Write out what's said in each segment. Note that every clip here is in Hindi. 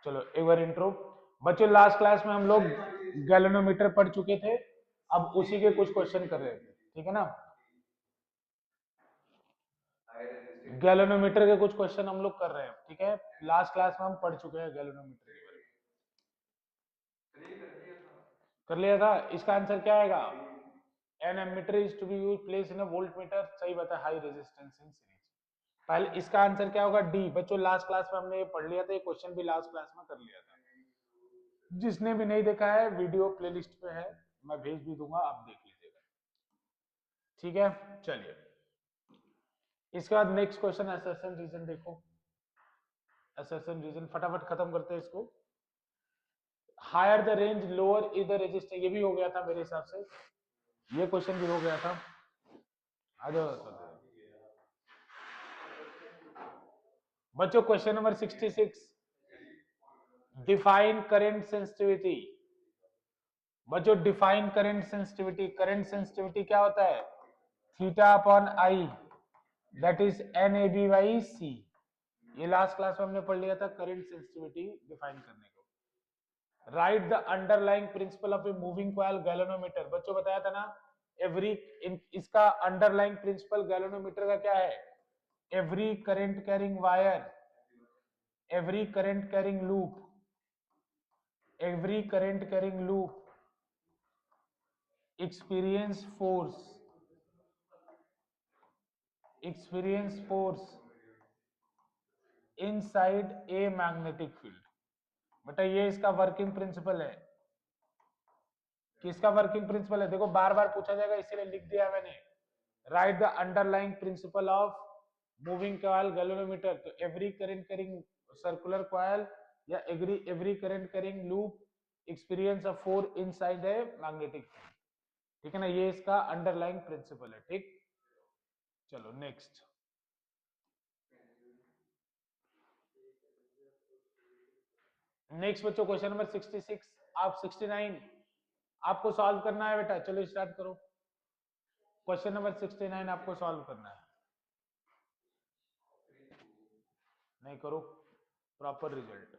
चलो एक बार इंट्रो। बच्चों लास्ट क्लास में हम लोग गैल्वेनोमीटर पढ़ चुके थे, अब उसी के कुछ क्वेश्चन कर रहे थे, ठीक है ना। गैल्वेनोमीटर के कुछ क्वेश्चन हम लोग कर रहे हैं, ठीक है। लास्ट क्लास में हम पढ़ चुके हैं गैल्वेनोमीटर के बारे में, कर लिया था। इसका आंसर क्या आएगा? An ammeter is to be use place in a voltmeter, सही बात है, हाई रेजिस्टेंस इन सीरीज। पहले इसका आंसर क्या होगा? डी। बच्चों लास्ट क्लास में हमने ये पढ़ लिया था, ये क्वेश्चन भी लास्ट क्लास में कर लिया था। जिसने भी नहीं देखा है वीडियो प्लेलिस्ट पे है, मैं भेज भी दूंगा, आप देख लीजिएगा, ठीक है। चलिए इसके बाद नेक्स्ट क्वेश्चन असर्शन रीजन देखो। असर्शन रीजन फटाफट खत्म करते हैं इसको। Higher the range lower is the resistance, ये भी हो गया था मेरे हिसाब से, ये क्वेश्चन भी हो गया था। आ जाओ बच्चों, question number 66, define current sensitivity. बच्चों define current sensitivity, current sensitivity क्या होता है? Theta upon I, that is N A B by C. ये लास्ट क्लास में हमने पढ़ लिया था करंट सेंसिटिविटी डिफाइन करने को। Right the underlying principle of a moving coil galvanometer. बच्चों बताया था ना, एवरी इसका अंडरलाइंग प्रिंसिपल गैल्वेनोमीटर का क्या है? Every current carrying wire, every current carrying loop, every current carrying loop experience force inside a magnetic field। बेटा ये इसका वर्किंग प्रिंसिपल है। किसका वर्किंग प्रिंसिपल है? देखो बार बार पूछा जाएगा इसीलिए लिख दिया मैंने। Write the underlying principle of moving coil galvanometer. तो every current carrying circular coil या every current carrying loop experience a force inside a magnetic field, ठीक है ना। ये इसका अंडरलाइंग प्रिंसिपल है, ठीक। चलो नेक्स्ट। नेक्स्ट बच्चों क्वेश्चन नंबर 66, आप 69 आपको सॉल्व करना है बेटा। चलो स्टार्ट करो। क्वेश्चन नंबर 69 आपको सॉल्व करना है। नहीं करो प्रॉपर रिजल्ट,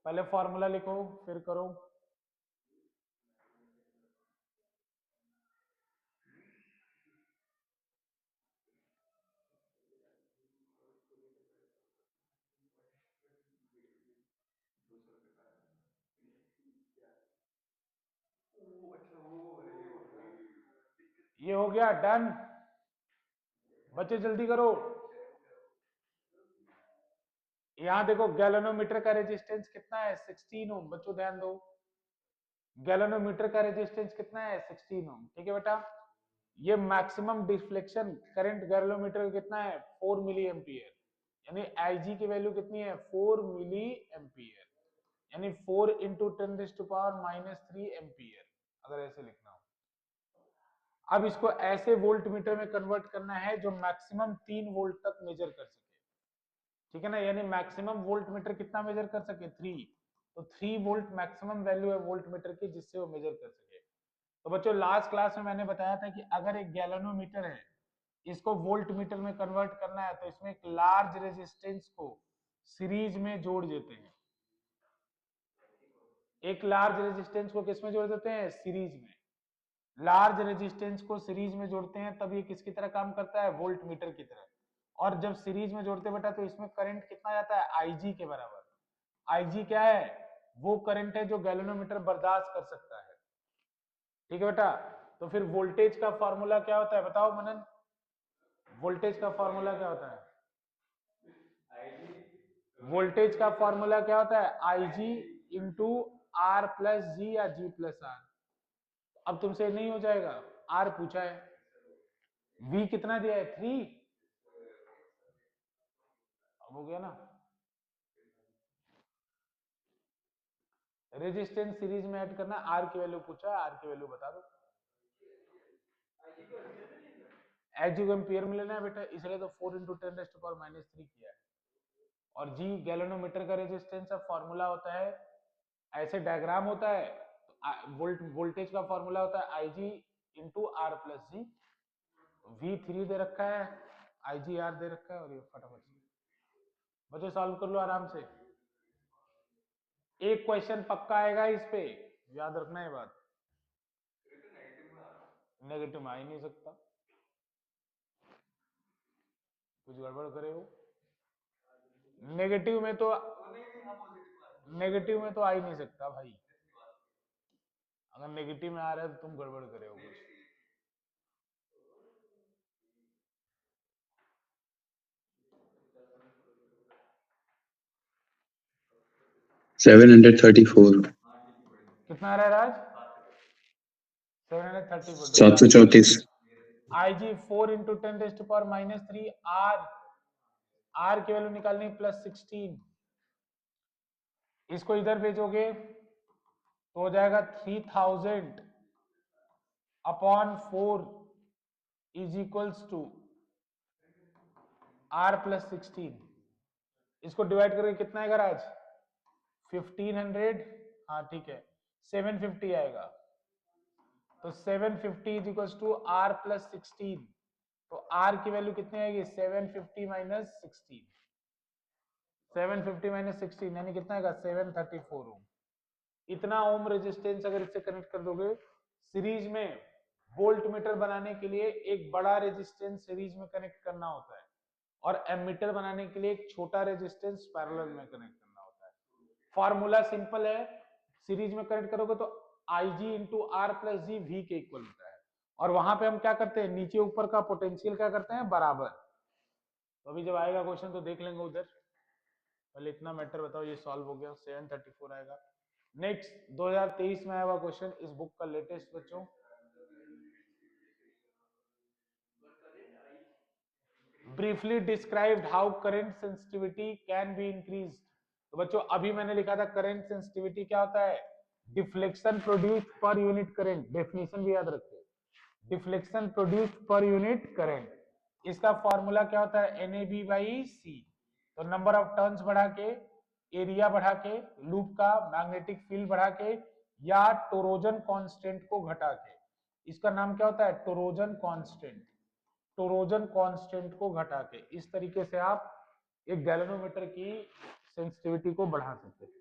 पहले फॉर्मूला लिखो फिर करो। ये हो गया डन। बच्चे जल्दी करो। यहां देखो गैल्वेनोमीटर का रेजिस्टेंस कितना है? 16 ओम। बच्चों ध्यान दो, गैल्वेनोमीटर का रेजिस्टेंस कितना है? 16 ओम, ठीक है बेटा। ये मैक्सिमम डिफ्लेक्शन करंट गैल्वेनोमीटर कितना है? 4 मिली एम्पियर, यानी आईजी की वैल्यू कितनी है? 4 मिली एम्पियर, यानी 4 इंटू 10⁻³ एम्पियर, अगर ऐसे लिखना हो। अब इसको ऐसे वोल्ट मीटर में कन्वर्ट करना है जो मैक्सिमम 3 वोल्ट तक मेजर कर सके, ठीक है ना। यानी मैक्सिमम वोल्ट मीटर कितना मेजर कर सके? 3। तो 3 वोल्ट मैक्सिमम वैल्यू है वोल्ट मीटर की जिससे वो मेजर कर सके। तो बच्चों लास्ट क्लास में मैंने बताया था कि अगर एक गैल्वेनोमीटर है, इसको वोल्ट मीटर में कन्वर्ट करना है तो इसमें एक लार्ज रेजिस्टेंस को सीरीज में जोड़ देते हैं। एक लार्ज रेजिस्टेंस को किस में जोड़ देते हैं? सीरीज में। लार्ज रेजिस्टेंस को सीरीज में जोड़ते हैं तब ये किसकी तरह काम करता है? वोल्ट मीटर की तरह। और जब सीरीज में जोड़ते बेटा तो इसमें करंट कितना जाता है? आईजी के बराबर। आईजी क्या है? वो करंट है जो गैल्वेनोमीटर बर्दाश्त कर सकता है, ठीक है बेटा। तो फिर वोल्टेज का फॉर्मूला क्या होता है बताओ मनन? वोल्टेज का फॉर्मूला क्या होता है? वोल्टेज का फॉर्मूला क्या होता है? आईजी इंटू आर प्लस जी या जी प्लस आर। अब तुमसे नहीं हो जाएगा, आर पूछा है, वी कितना दिया है? 3। अब हो गया ना। रेजिस्टेंस सीरीज में ऐड करना, आर की वैल्यू पूछा है, आर की वैल्यू बता दो। एच को एम्पियर में लेना है बेटा, इसलिए तो 4 इंटू 10⁻³ किया है। और जी गैल्वेनोमीटर का रेजिस्टेंस का फॉर्मूला होता है, ऐसे डायग्राम होता है तो वोल्टेज का फॉर्मूला होता है I G into R plus G. V3 दे रखा है, आई जी आर दे रखा है, और ये फटाफट से बच्चों सॉल्व कर लो आराम से। एक क्वेश्चन पक्का आएगा इस पे, याद रखना ये बात। नेगेटिव में आ ही नहीं सकता, कुछ गड़बड़ करे हो। नेगेटिव में तो आ ही नहीं सकता भाई, अगर नेगेटिव में आ रहा है तो तुम गड़बड़ करे हो कुछ। 734। कितना आ रहा है राज? 734। 734। IG 4 into 10 raised to power minus 3 R की वैल्यू निकालनी +16। इसको इधर भेजोगे तो हो जाएगा 3000 upon 4 is equals to R + 16। इसको डिवाइड करके कितना आएगा राज? 1500। हाँ ठीक है, 750 आएगा। तो 750 इज इक्वल्स टू R + 16। तो R की वैल्यू कितनी आएगी? 750 माइनस 16। 750 माइनस 16 यानी कितना आएगा? 734 ओम। इतना ओम रेजिस्टेंस अगर इससे कनेक्ट कर दोगे सीरीज में, वोल्ट मीटर बनाने के लिए एक बड़ा रेजिस्टेंस सीरीज में कनेक्ट करना होता है और एमीटर बनाने के लिए एक छोटा रेजिस्टेंस पैरेलल में कनेक्ट करना होता है। फॉर्मूला सिंपल है, सीरीज में कनेक्ट करोगे तो IG इंटू R प्लस जी V के इक्वल होता है, और वहां पे हम क्या करते हैं, नीचे ऊपर का पोटेंशियल क्या करते हैं, बराबर। तो अभी जब आएगा क्वेश्चन तो देख लेंगे उधर, पहले इतना मैटर बताओ। ये सॉल्व हो गया, 734 आएगा। नेक्स्ट 2023 में आया हुआ क्वेश्चन, इस बुक का लेटेस्ट बच्चों। Briefly described how current sensitivity can be increase. तो बच्चों अभी मैंने लिखा था करंट सेंसिटिविटी क्या होता है, deflection produced per unit current. Definition भी याद रखिए, deflection produced per unit current. इसका फॉर्मूला क्या होता है, NAB/C। तो नंबर ऑफ टर्न्स बढ़ा के, एरिया बढ़ा के, लूप का मैग्नेटिक फील्ड बढ़ा के, या टोरोजन कांस्टेंट को घटा के। इसका नाम क्या होता है, टोरोजन कांस्टेंट। टोरोजन कांस्टेंट को घटा के इस तरीके से आप एक गैल्वेनोमीटर की सेंसिटिविटी को बढ़ा सकते हैं।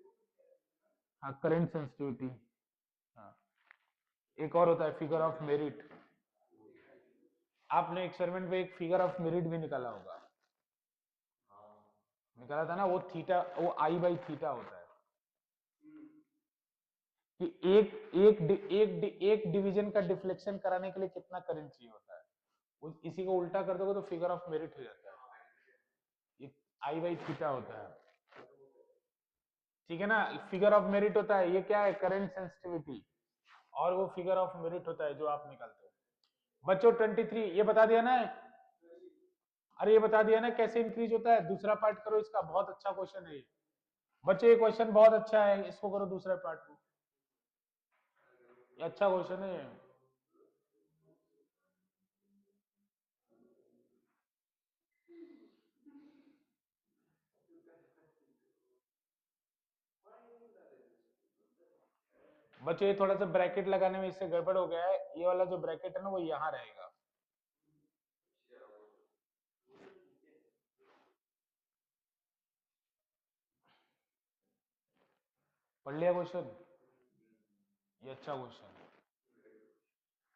हाँ, करंट सेंसिटिविटी। हाँ, एक और होता है फिगर ऑफ मेरिट। आपने एक्सपेरिमेंट में एक फिगर ऑफ मेरिट भी निकाला होगा, निकाला था ना, वो थीटा, वो I/थीटा होता है कि एक डिवीजन का डिफ्लेक्शन कराने के लिए कितना करंट चाहिए होता है। इसी को उल्टा कर दोगे तो फिगर ऑफ मेरिट हो जाता है, ये I/थीटा होता है। ठीक है ना, फिगर ऑफ मेरिट होता है, ये क्या है, करंट सेंसिटिविटी, और वो फिगर ऑफ मेरिट होता है जो आप निकालते हो। बच्चों 23 ये बता दिया ना, अरे ये बता दिया ना कैसे इंक्रीज होता है। दूसरा पार्ट करो इसका, बहुत अच्छा क्वेश्चन है ये बच्चों, ये क्वेश्चन बहुत अच्छा है, इसको करो दूसरा पार्ट को, ये अच्छा क्वेश्चन है ये। बच्चों ये थोड़ा सा ब्रैकेट लगाने में इससे गड़बड़ हो गया है, ये वाला जो ब्रैकेट है ना वो यहाँ रहेगा। पढ़ लिया क्वेश्चन, ये अच्छा क्वेश्चन है,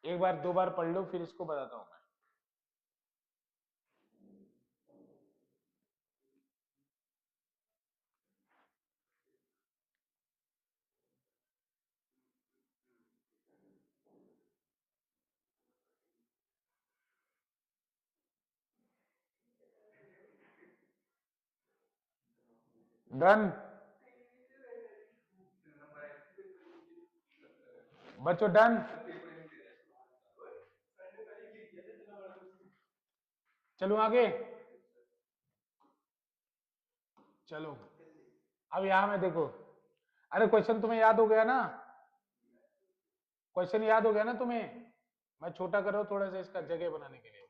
एक बार दो बार पढ़ लो फिर इसको बताता हूँ मैं। डन बच्चों, डन। चलो आगे, चलो अब यहां में देखो। अरे क्वेश्चन तुम्हें याद हो गया ना, क्वेश्चन याद हो गया ना तुम्हें, मैं छोटा कर रहा हूं थोड़ा सा इसका जगह बनाने के लिए।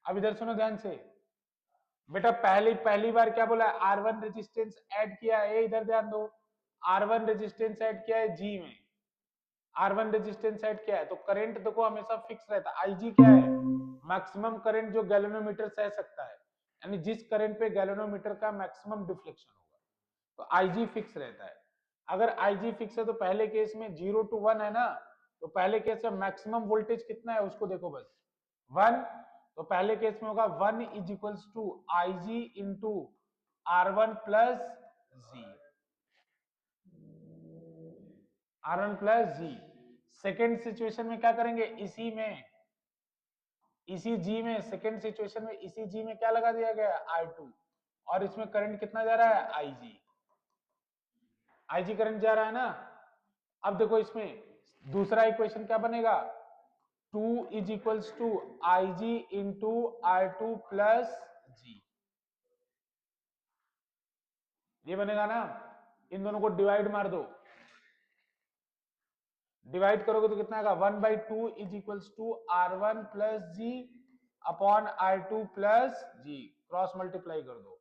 अब इधर सुनो ध्यान से बेटा, पहली पहली बार क्या बोला है, R1 रेजिस्टेंस ऐड किया है, इधर ध्यान दो, R1 रेजिस्टेंस ऐड किया है G में, R1 रेजिस्टेंस ऐड किया है, तो करंट देखो हमेशा फिक्स रहता है। IG क्या है, मैक्सिमम करंट जो गैल्वेनोमीटर सह सकता है, यानी जिस करंट पे गैल्वेनोमीटर का मैक्सिमम डिफ्लेक्शन होगा, तो IG फिक्स रहता है। अगर IG फिक्स है तो पहले केस में 0 to 1 है ना, तो पहले केस में मैक्सिमम वोल्टेज कितना है उसको देखो बस 1, तो पहले केस में होगा 1 is equals to IG into R1 plus G, R1 plus G. Second situation में क्या करेंगे, इसी जी में सेकेंड सिचुएशन में इसी जी में क्या लगा दिया गया R2, और इसमें करंट कितना जा रहा है IG करंट जा रहा है ना। अब देखो इसमें दूसरा इक्वेशन क्या बनेगा, 2 is equals to IG into R2 plus G, ये बनेगा ना। इन दोनों को डिवाइड मार दो, डिवाइड करोगे तो कितना आएगा 1/2 is equals to R1 plus G upon R2 plus G, cross multiply कर दो,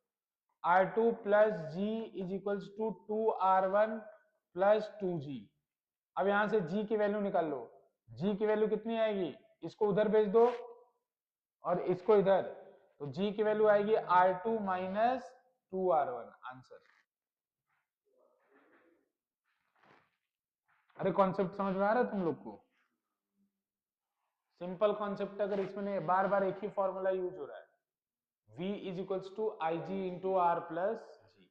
R2 plus G is equals to 2R1 plus 2G। अब यहां से G की वैल्यू निकाल लो, G की वैल्यू कितनी आएगी, इसको उधर भेज दो और इसको इधर, तो G की वैल्यू आएगी R2 माइनस 2R1, आंसर। अरे कॉन्सेप्ट समझ में आ रहा है तुम लोग को, सिंपल कॉन्सेप्ट। अगर इसमें बार बार एक ही फॉर्मूला यूज हो रहा है, V is equals to IG into R plus G.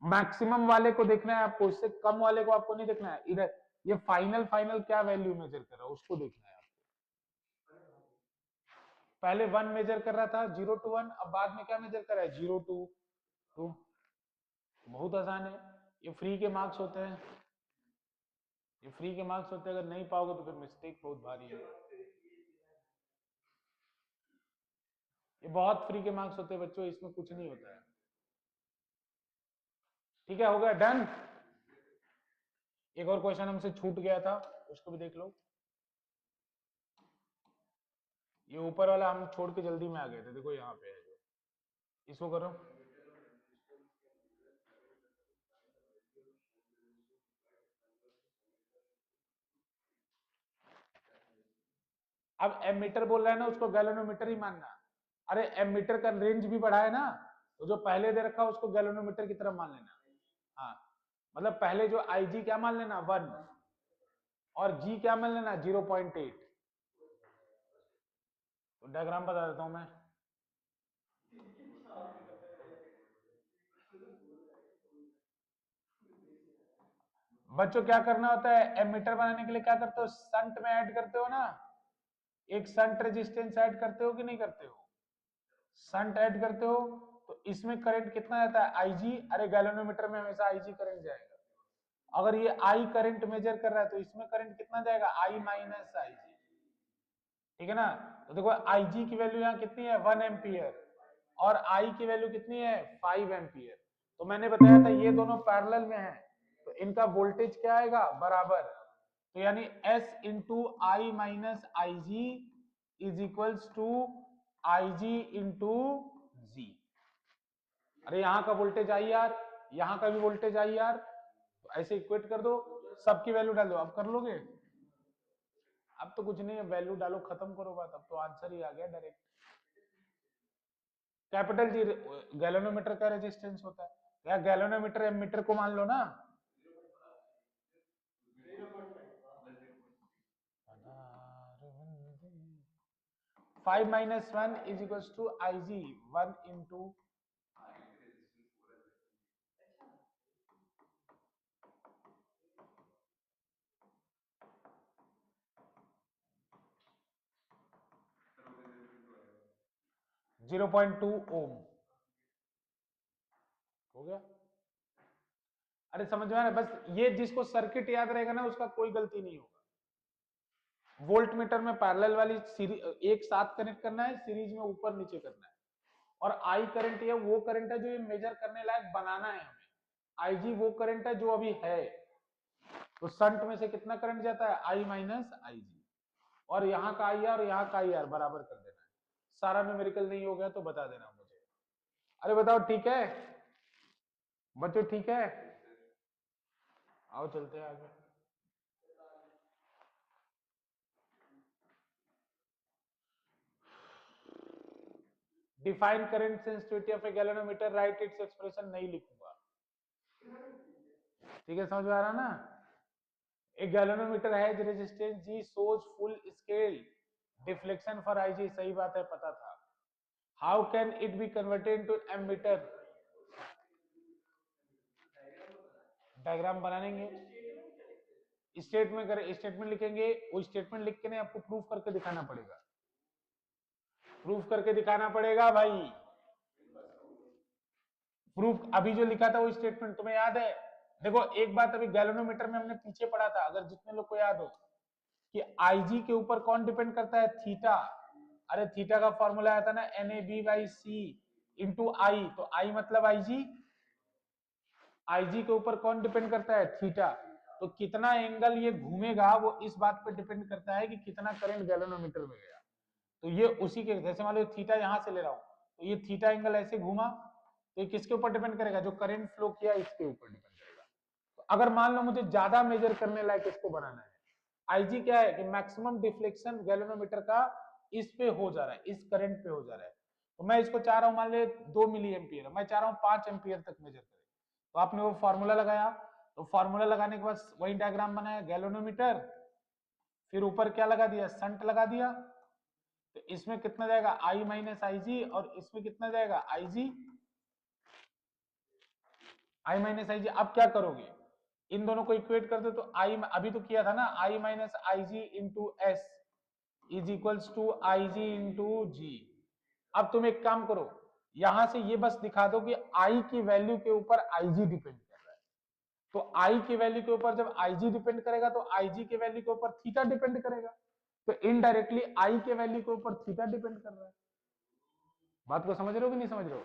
Maximum वाले को देखना है आपको, इससे कम वाले को आपको नहीं देखना है, इधर ये फाइनल क्या वैल्यू मेजर कर रहा है उसको देखना है आपको। पहले 1 मेजर कर रहा था 0 to 1, अब बाद में क्या मेजर कर रहा है 0 to 2। बहुत आसान है, ये फ्री के मार्क्स होते हैं, ये फ्री के मार्क्स होते हैं, अगर नहीं पाओगे तो फिर मिस्टेक बहुत भारी है। ये बहुत फ्री के मार्क्स होते हैं बच्चों, इसमें कुछ नहीं होता है। ठीक है, हो गया डन। एक और क्वेश्चन हमसे छूट गया था, उसको भी देख लो। ये ऊपर वाला हम छोड़ के जल्दी में आ गए थे, देखो यहाँ पे है जो, इसको करो। अब एमीटर बोल रहा है ना, उसको गैल्वेनोमीटर ही मानना। अरे एमीटर का रेंज भी बढ़ा है ना, तो जो पहले दे रखा है उसको गैल्वेनोमीटर की तरफ मान लेना। हाँ, मतलब पहले जो IG क्या मान लेना 1, और G क्या मान लेना 0.8। तो डायग्राम बता देता हूं मैं। बच्चों क्या करना होता है, एमीटर बनाने के लिए क्या करते हो, संट में ऐड करते हो ना, एक संट रेजिस्टेंस ऐड करते हो कि नहीं करते हो, संट ऐड करते हो, तो इसमें करंट कितना आता है IG। अरे गैल्वेनोमीटर में हमेशा IG करंट जाएगा, अगर ये I करंट मेजर कर रहा है तो इसमें करंट कितना जाएगा I माइनस IG, ठीक है ना। तो देखो IG की वैल्यू यहाँ कितनी है 1 एम्पियर, और I की वैल्यू कितनी है 5 एम्पियर। तो मैंने बताया था ये दोनों पैरेलल में है, तो इनका वोल्टेज क्या आएगा बराबर, तो यानी S into I minus I G is equals to I G into G. अरे यहाँ का वोल्टेज आई आर, यहाँ का भी वोल्टेज आई आर, तो ऐसे इक्वेट कर दो, सबकी वैल्यू डाल दो। अब कर लोगे, अब तो कुछ नहीं है, वैल्यू डालो खत्म करो बात, अब तो आंसर ही आ गया डायरेक्ट। कैपिटल जी गैल्वेनोमीटर का रेजिस्टेंस होता है, या गैल्वेनोमीटर एमीटर को मान लो ना। 5 minus 1 is equal to I G 1 into 0.2 ohm. हो गया। अरे समझ में आ रहा है, बस ये जिसको सर्किट याद रहेगा ना उसका कोई गलती नहीं होगा। वोल्ट मीटर में पैरेलल वाली सीरीज एक साथ कनेक्ट करना है, सीरीज में ऊपर नीचे करना है, और आई करंट ये वो करंट है जो ये मेजर करने लायक बनाना है हमें, आईजी वो करंट है जो अभी है। तो संट में से कितना करंट जाता है आई माइनस आई जी, और यहाँ का आई आर और यहाँ का आई आर बराबर कर देना है। सारा न्यूमेरिकल नहीं हो गया तो बता देना मुझे। अरे बताओ ठीक है बच्चों, ठीक है, आओ चलते हैं आगे। Define current sensitivity of A galvanometer, right its expression नहीं लिखूंगा। ठीक है, समझ में आ रहा ना? एक गैल्वेनोमीटर है resistance G shows full scale deflection for IG, सही बात है, पता था। How can it be converted into ammeter? Diagram बनाएंगे, स्टेटमेंट करें, स्टेटमेंट लिखेंगे, वो स्टेटमेंट लिख के नहीं आपको प्रूफ करके दिखाना पड़ेगा, प्रूफ करके दिखाना पड़ेगा भाई। प्रूफ अभी जो लिखा था वो स्टेटमेंट तुम्हें याद है? देखो एक बात अभी गैल्वेनोमीटर में हमने पीछे पढ़ा था, अगर जितने लोग को याद हो, कि आईजी के ऊपर कौन डिपेंड करता है? थीटा। अरे थीटा का फॉर्मूला आया था ना NAB/C इंटू आई, तो आई मतलब आईजी, आईजी के ऊपर कौन डिपेंड करता है? थीटा। तो कितना एंगल ये घूमेगा वो इस बात पे डिपेंड करता है कि कितना करंट गैल्वेनोमीटर में गया। तो ये उसी के, जैसे मान लो थीटा यहां से ले रहा हूं, तो ये थीटा एंगल ऐसे घूमा, तो ये किसके ऊपर डिपेंड करेगा? जो करंट फ्लो किया इसके ऊपर डिपेंड करेगा। तो अगर मान लो मुझे ज्यादा मेजर करने लायक इसको बनाना है, आईजी क्या है कि मैक्सिमम डिफ्लेक्शन गैल्वेनोमीटर का इस पे हो जा रहा है, इस करंट पे हो जा रहा है, तो मैं इसको चाह रहा हूं मान ले 2 मिली एम्पियर, मैं चाह रहा हूं 5 एम्पियर तक मेजर करे। तो आपने वो फॉर्मूला लगाया, तो फॉर्मूला लगाने के बाद वही डायग्राम बनाया, गैल्वेनोमीटर, फिर ऊपर क्या लगा दिया? शंट लगा दिया। तो इसमें कितना जाएगा? आई माइनस आई जी, और इसमें कितना जाएगा? आई जी, आई माइनस आई जी। अब क्या करोगे? इन दोनों को इक्वेट कर दो, तो आई अभी तो किया था ना, I minus I G into S is equals to I G into G. अब तुम एक काम करो, यहां से ये बस दिखा दो कि आई की वैल्यू के ऊपर आई जी डिपेंड कर रहा है। तो आई की वैल्यू के ऊपर जब आई जी डिपेंड करेगा, तो आई जी के वैल्यू के ऊपर थीटा डिपेंड करेगा, तो इनडायरेक्टली आई के वैल्यू के ऊपर थीटा डिपेंड कर रहा है। बात को समझ रहे हो कि नहीं समझ रहे हो?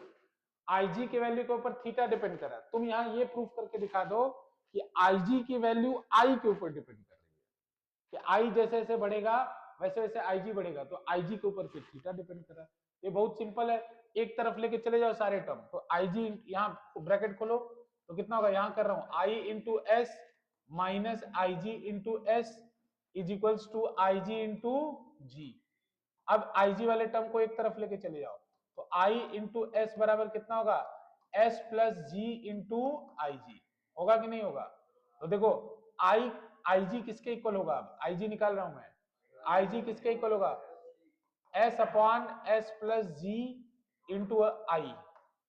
आईजी के वैल्यू के ऊपर थीटा डिपेंड कर रहा है, तुम यहां ये प्रूफ करके दिखा दो कि आईजी की वैल्यू आई के ऊपर डिपेंड कर रही है, कि आई जैसे जैसे बढ़ेगा वैसे वैसे आईजी बढ़ेगा, तो आईजी के ऊपर फिर थीटा डिपेंड कर रहा है। ये बहुत सिंपल है, एक तरफ लेके चले जाओ सारे टर्म, तो आईजी यहाँ ब्रैकेट खोलो, तो कितना होगा? यहां कर रहा हूं I into S minus I G into S is equals to I G into G. अब आईजी वाले टर्म को एक तरफ लेके चले जाओ, तो आई इंटू एस बराबर कितना होगा? एस प्लस जी इंटू आई जी, होगा कि नहीं होगा? तो देखो आई आई जी किसके इक्वल होगा? अब आई जी निकाल रहा हूं मैं, आई जी किसके इक्वल होगा? एस अपॉन एस प्लस जी इंटू आई।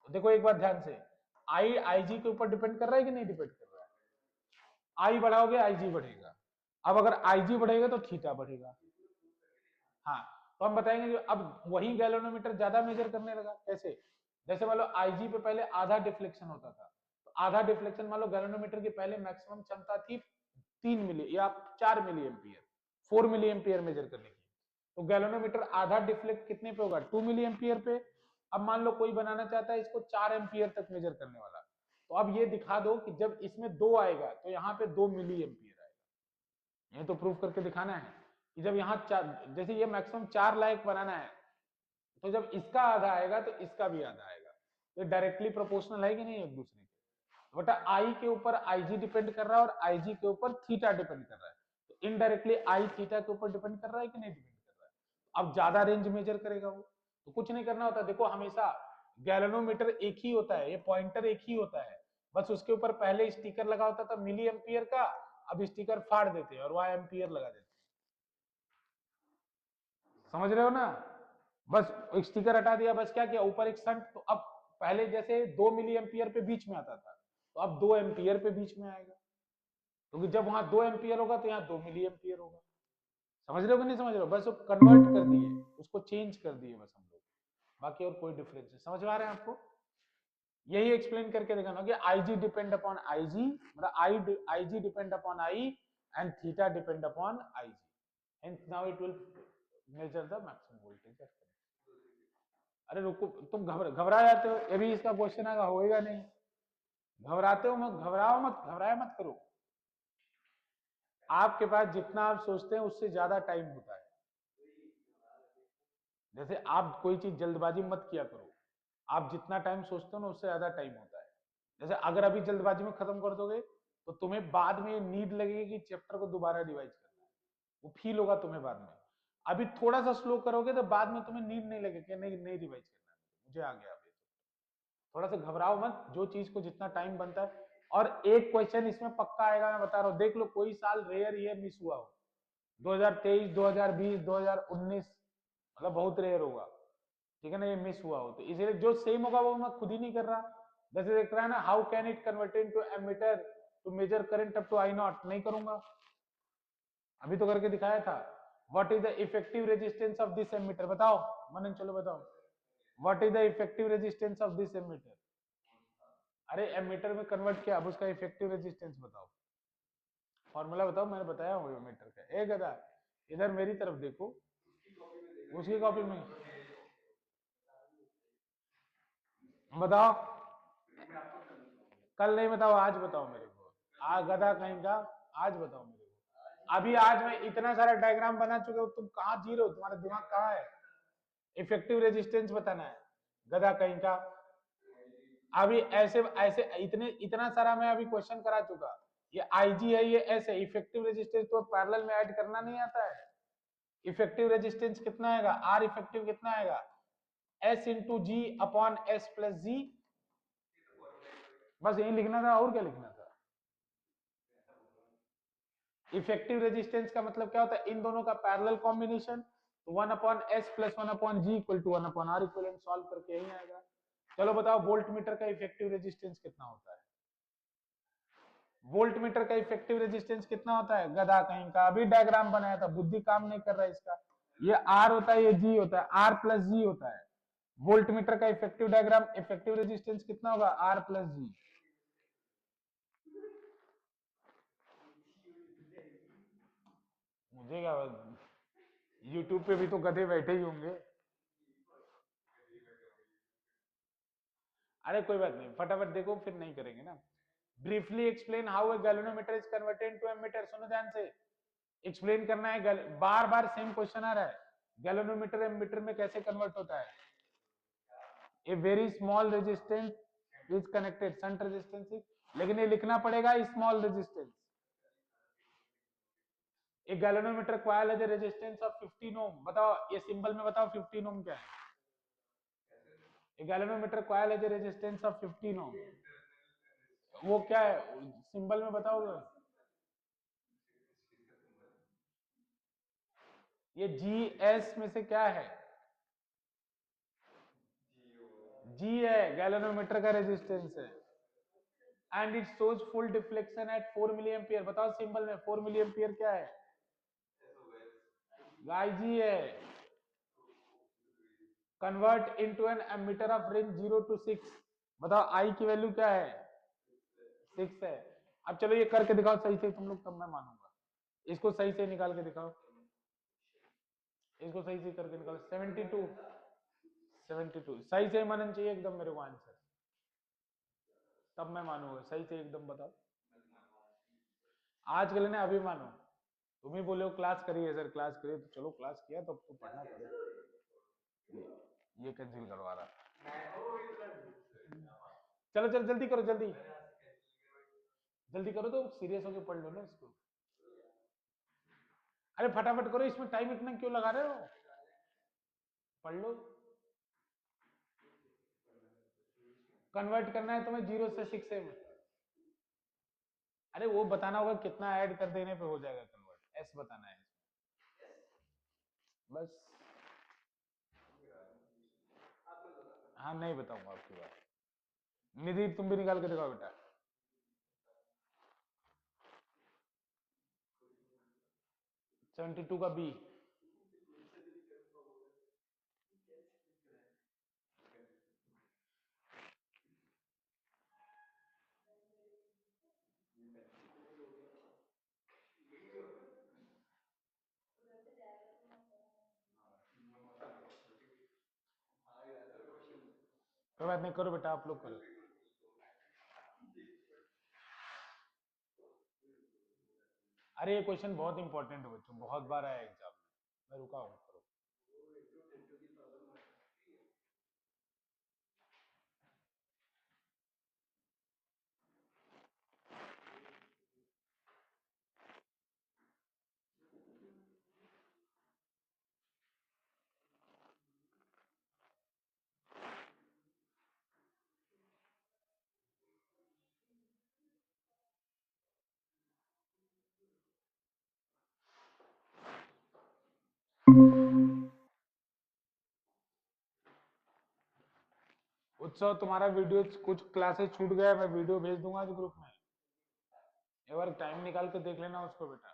देखो एक बार ध्यान से, आई आई जी के ऊपर डिपेंड कर रहा है कि नहीं डिपेंड कर रहा है? आई बढ़ाओगे आई जी बढ़ेगा, अब अगर आई जी बढ़ेगा तो थीटा बढ़ेगा। हाँ, तो हम बताएंगे कि अब वही गैल्वेनोमीटर ज्यादा मेजर करने लगा। कैसे? जैसे मान लो आईजी पे पहले आधा डिफ्लेक्शन होता था, तो आधा डिफ्लेक्शन मान लो गैल्वेनोमीटर की पहले मैक्सिमम क्षमता थी 3 मिली या 4 milliampere, 4 milliampere measure करने की, तो गैल्वेनोमीटर आधा डिफ्लेक्ट कितने पे होगा? 2 मिली एम्पियर पे। अब मान लो कोई बनाना चाहता है इसको 4 एम्पियर तक मेजर करने वाला, तो अब ये दिखा दो कि जब इसमें 2 आएगा तो यहाँ पे 2 मिली एम्पियर आएगा। ये तो प्रूफ करके दिखाना है कि जब यहाँ जैसे ये मैक्सिमम 4 लाख बनाना है, तो जब इसका आधा आएगा तो इसका भी आधा आएगा, तो डायरेक्टली प्रोपोर्शनल है कि नहीं एक दूसरे के? बटा आई के ऊपर आईजी डिपेंड कर रहा है और आईजी के ऊपर थीटा डिपेंड कर रहा है, तो इनडायरेक्टली आई थीटा के ऊपर डिपेंड कर रहा है कि नहीं डिपेंड कर रहा है? अब ज्यादा रेंज मेजर करेगा वो, तो कुछ नहीं करना होता। देखो हमेशा गैल्वेनोमीटर एक ही होता है, ये पॉइंटर एक ही होता है, बस उसके ऊपर पहले स्टिकर लगा होता था मिली एम्पियर का, अब स्टिकर फाड़ देते हैं और वहां एम्पियर लगा देते हैं। समझ रहे हो ना? बस एक स्टिकर हटा दिया, बस क्या किया? ऊपर एक संट, तो अब पहले जैसे 2 मिली एम्पियर पे बीच में आता था, तो अब 2 एम्पियर पे बीच में आएगा, क्योंकि जब वहां 2 एम्पियर होगा तो यहाँ 2 मिली एम्पियर होगा। समझ रहे हो कि नहीं समझ रहे हो? बस वो कन्वर्ट कर दिए, उसको चेंज कर दिए बस हम लोग, बाकी और कोई डिफरेंस नहीं। समझ में आ रहे हैं आपको? यही एक्सप्लेन करके दिखाना कि आईजी डिपेंड अपॉन आईजी, मतलब IG depend upon I and theta depend upon IG, hence now it will measure the maximum voltage। अरे रुको, तुम घबरा जाते हो, ये भी इसका क्वेश्चन आएगा, होएगा नहीं, घबराते हो मत, घबराओ मत, घबराया मत करो। आपके पास जितना आप सोचते हैं उससे ज्यादा टाइम होता है। जैसे आप कोई चीज जल्दबाजी मत किया करो, आप जितना टाइम सोचते हो ना उससे ज्यादा टाइम होता है। जैसे अगर अभी जल्दबाजी में खत्म कर दोगे तो तुम्हें बाद में नीड लगेगी कि चैप्टर को दोबारा रिवाइज करना है, वो फील होगा तुम्हें बाद में। अभी थोड़ा सा स्लो करोगे तो बाद में तुम्हें नीड नहीं लगेगी, नहीं नहीं रिवाइज करना है, मुझे आ गया अभी। थोड़ा सा घबराओ मत, जो चीज को जितना टाइम बनता है, और एक क्वेश्चन इसमें पक्का आएगा, मैं बता रहा हूँ, देख लो कोई साल रेयर ये मिस हुआ हो, 2023, 2020, 2019, मतलब बहुत रेयर होगा, ठीक है ना, ये मिस हुआ हो, तो इसलिए जो सेम होगा वो मैं खुद ही नहीं कर रहा। जैसे देख रहा है ना, how can it convert into ammeter to measure current up to I naught, नहीं करूंगा, अभी तो करके दिखाया था। What is the effective resistance of this ammeter, बताओ मनन, चलो बताओ, what is the effective resistance of this ammeter. अरे एमीटर में कन्वर्ट किया, अब उसका इफेक्टिव रेजिस्टेंस बताओ, फॉर्मूला बताओ, मैंने बताया हूँ एमीटर का। ए गधा, इधर मेरी तरफ देखो, उसकी कॉपी में बताओ, कल नहीं बताओ, आज बताओ मेरे को, आ गधा कहीं का, आज बताओ मेरे को। अभी आज मैं इतना सारा डायग्राम बना चुके हो, तुम कहाँ जी रहे हो, तुम्हारा दिमाग कहाँ है, इफेक्टिव रेजिस्टेंस बताना है, गधा कहीं का। अभी ऐसे ऐसे इतना सारा मैं अभी क्वेश्चन करा चुका, ये आईजी है, ये ऐसे इफेक्टिव रेजिस्टेंस तो पैरेलल में ऐड करना नहीं आता है। इफेक्टिव रेजिस्टेंस कितना आएगा, आर इफेक्टिव कितना आएगा, एस इंटू जी अपॉन एस प्लस जी, बस यही लिखना था, और क्या लिखना था। इफेक्टिव रेजिस्टेंस का मतलब क्या होता है, इन दोनों का पैरेलल कॉम्बिनेशन, तो 1 upon S plus 1 upon G equal to 1 upon R equivalent, solve करके यही आएगा। चलो बताओ वोल्ट मीटर का इफेक्टिव रेजिस्टेंस कितना होता है, वोल्ट मीटर का इफेक्टिव रेजिस्टेंस कितना होता है, गधा कहीं का, अभी डायग्राम बनाया था, बुद्धि काम नहीं कर रहा है इसका। ये आर होता है, ये जी होता है, आर प्लस जी होता है, वोल्ट मीटर का इफेक्टिव डायग्राम, इफेक्टिव रेजिस्टेंस कितना होगा, आर प्लस जी। मुझे क्या, यूट्यूब पे भी तो गधे बैठे ही होंगे। अरे कोई बात नहीं, फटाफट देखो, फिर नहीं करेंगे ना। Briefly explain how a galvanometer is converted to ammeter, सुनो ध्यान से, एक्सप्लेन करना है, बार बार सेम क्वेश्चन आ रहा है, गैल्वेनोमीटर एमीटर में कैसे कन्वर्ट होता है। A very small resistance is connected, shunt resistance, लेकिन ये लिखना पड़ेगा स्मॉल रेजिस्टेंस। एक गैल्वेनोमीटर कॉइल है, रेजिस्टेंस ऑफ 15 ओम, बताओ ये सिंबल में बताओ 15 ओम क्या है। एक गैल्वेनोमीटर कॉइल है, रेजिस्टेंस ऑफ 15 ओम, वो क्या है, सिंबल में बताओगे। ये जी एस में से क्या है, जी है, गैल्वेनोमीटर का रेजिस्टेंस है, and it shows full deflection at 4 milliampere, बताओ सिंबल में 4 मिली एम्पियर क्या है, गाई जी है। Convert into an ammeter of range 0 to 6, बताओ आई की वैल्यू क्या है, 6 है। अब चलो ये करके दिखाओ सही से तुम लोग, तब मैं मानूंगा। इसको सही से निकाल के दिखाओ, इसको सही से करके निकालो, 72, 72 सही से मानना चाहिए एकदम मेरे को आंसर, तब मैं मानूंगा, सही से एकदम बताओ। आज के लिए ना, अभी मानो, तुम ही बोले हो क्लास करिए सर, क्लास करिए, तो चलो क्लास किया, तो अब तो पढ़ना पड़ेगा। ये कैंसिल करवा रहा, चलो चलो जल्दी करो, जल्दी जल्दी करो, तो सीरियस होकर पढ़ लो ना इसको। अरे फटाफट करो, इसमें टाइम इतना क्यों लगा रहे हो, पढ़ लो। कन्वर्ट करना है तुम्हें 0 से 6 में, अरे वो बताना होगा कितना ऐड कर देने पे हो जाएगा कन्वर्ट, एस बताना है बस। हाँ नहीं बताऊंगा आपकी बात, निधि तुम भी निकाल के दिखाओ बेटा। 72 का बी, कोई बात नहीं, करो बेटा, आप लोग करो। अरे ये क्वेश्चन बहुत इंपॉर्टेंट है बच्चों, बहुत बार आया एग्जाम में, मैं रुका हूँ, करो। उत्सव तुम्हारा वीडियो कुछ क्लासेस छूट गया, मैं वीडियो भेज दूंगा आज ग्रुप में, एक बार टाइम निकाल के देख लेना उसको बेटा।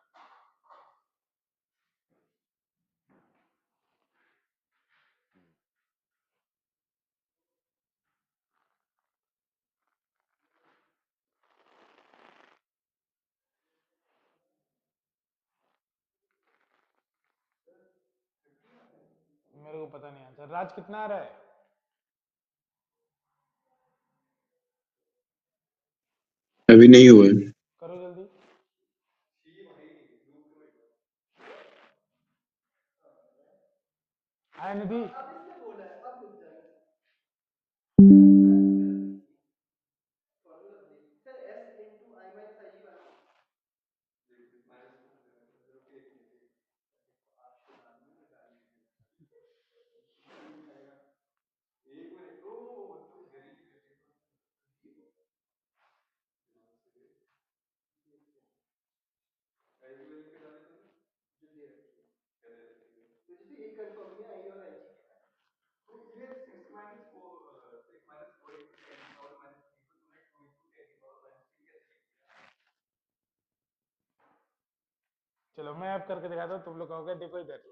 मेरे को पता नहीं आंसर। राज कितना आ रहा है? अभी नहीं हुआ है। करो जल्दी। आया निधि? चलो मैं अब करके दिखाता हूँ, तुम लोग कहोगे देखो इधर।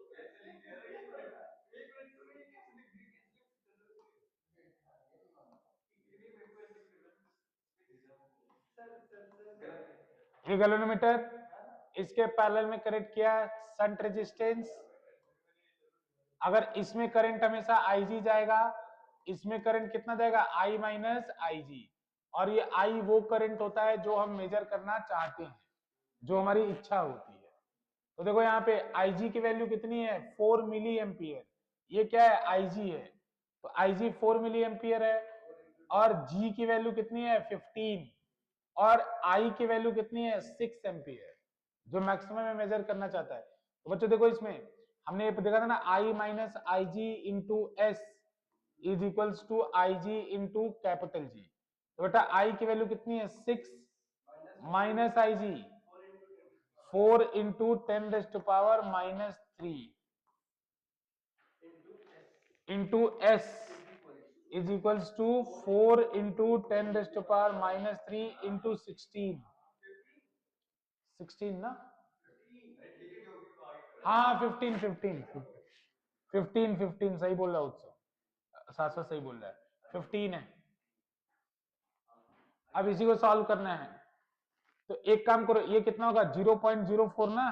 ये गैल्वेनोमीटर, इसके पैरेलल में कनेक्ट किया शंट रेजिस्टेंस। अगर इसमें करंट हमेशा IG जाएगा, इसमें करंट कितना जाएगा? I minus IG। और ये I वो करंट होता है जो हम मेजर करना चाहते हैं, जो हमारी इच्छा होती है। तो देखो यहाँ पे IG की वैल्यू कितनी है? 4 मिली एम्पियर। ये क्या है? IG है, तो IG 4 मिली एम्पियर है। और G की वैल्यू कितनी है? 15। और I की वैल्यू कितनी है? 6 एम्पियर, जो मैक्सिमम में मेजर करना चाहता है। तो बच्चों देखो इसमें हमने ये देखा था ना, I minus IG into S is equals to IG into capital G। तो बेटा I की वैल्यू कितनी है? 6 minus IG 4 into 10⁻³ into S is equals to 4 into 10⁻³ into 16। 16 ना? हाँ 15 15 15 15 सही बोल रहा है उत्सव, साथ साथ सही बोल रहा है, 15 है। अब इसी को सॉल्व करना है, तो एक काम करो, ये कितना होगा? 0.04 ना?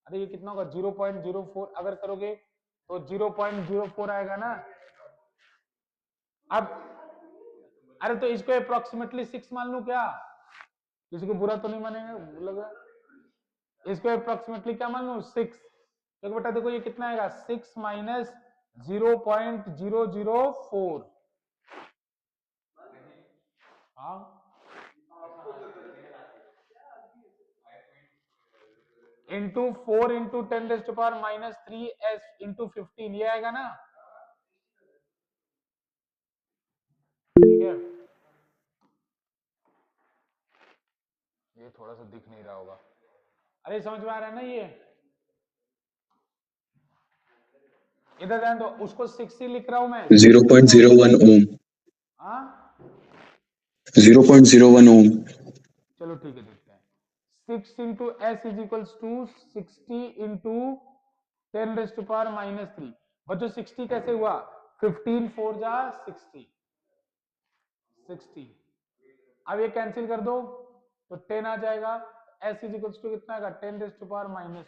अरे ये कितना होगा? 0.04 अगर करोगे तो 0.04 आएगा ना। अब अरे तो इसको अप्रोक्सीमेटली 6 मान लूं क्या? किसी को बुरा तो नहीं मानेगा लगा? इसको अप्रोक्सीमेटली क्या मान लूं? 6। तो बेटा देखो ये कितना आएगा? 6 माइनस 0.004। हाँ इंटू 4 इंटू 10⁻³ S इंटू 15, ये आएगा ना? ठीक है, ये थोड़ा सा दिख नहीं रहा होगा। अरे समझ में आ रहा है ना? ये इधर ध्यान दो, उसको 6 ही लिख रहा हूं मैं। 0.01 ओम। हाँ 0.01 ओम। चलो ठीक है, देखते हैं। 6 into S is equals to 60 into 10⁻³ बच्चों 60 कैसे हुआ? 15 4 जा 60 60। अब ये कैंसिल कर दो तो 10 आ जाएगा। एस इज इक्वल्स टू कितना आएगा? 10⁻²।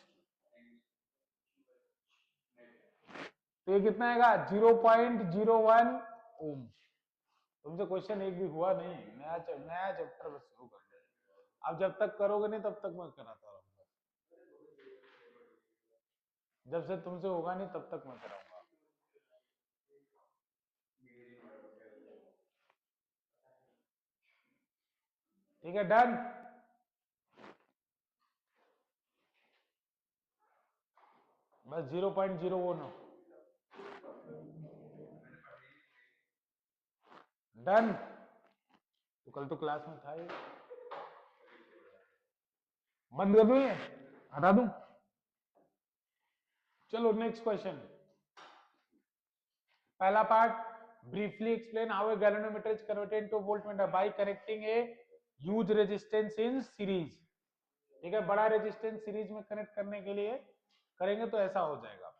तो ये कितना आएगा? 0.01 ओम। तुमसे क्वेश्चन एक भी हुआ नहीं, नया चैप्टर बस शुरू कर दो। अब जब तक करोगे नहीं तब तक मैं कराता रहूंगा, जब से तुमसे होगा नहीं तब तक मैं कराऊंगा। ठीक है, डन। बस 0.01 डन। तो कल तो क्लास में था ये, बंद कर दूं? ये हटा दूं? चलो नेक्स्ट क्वेश्चन, पहला part, briefly explain how a galvanometer is converted into voltmeter by connecting a huge resistance in series। ठीक है, बड़ा रेजिस्टेंस सीरीज में कनेक्ट करने के लिए करेंगे तो ऐसा हो जाएगा।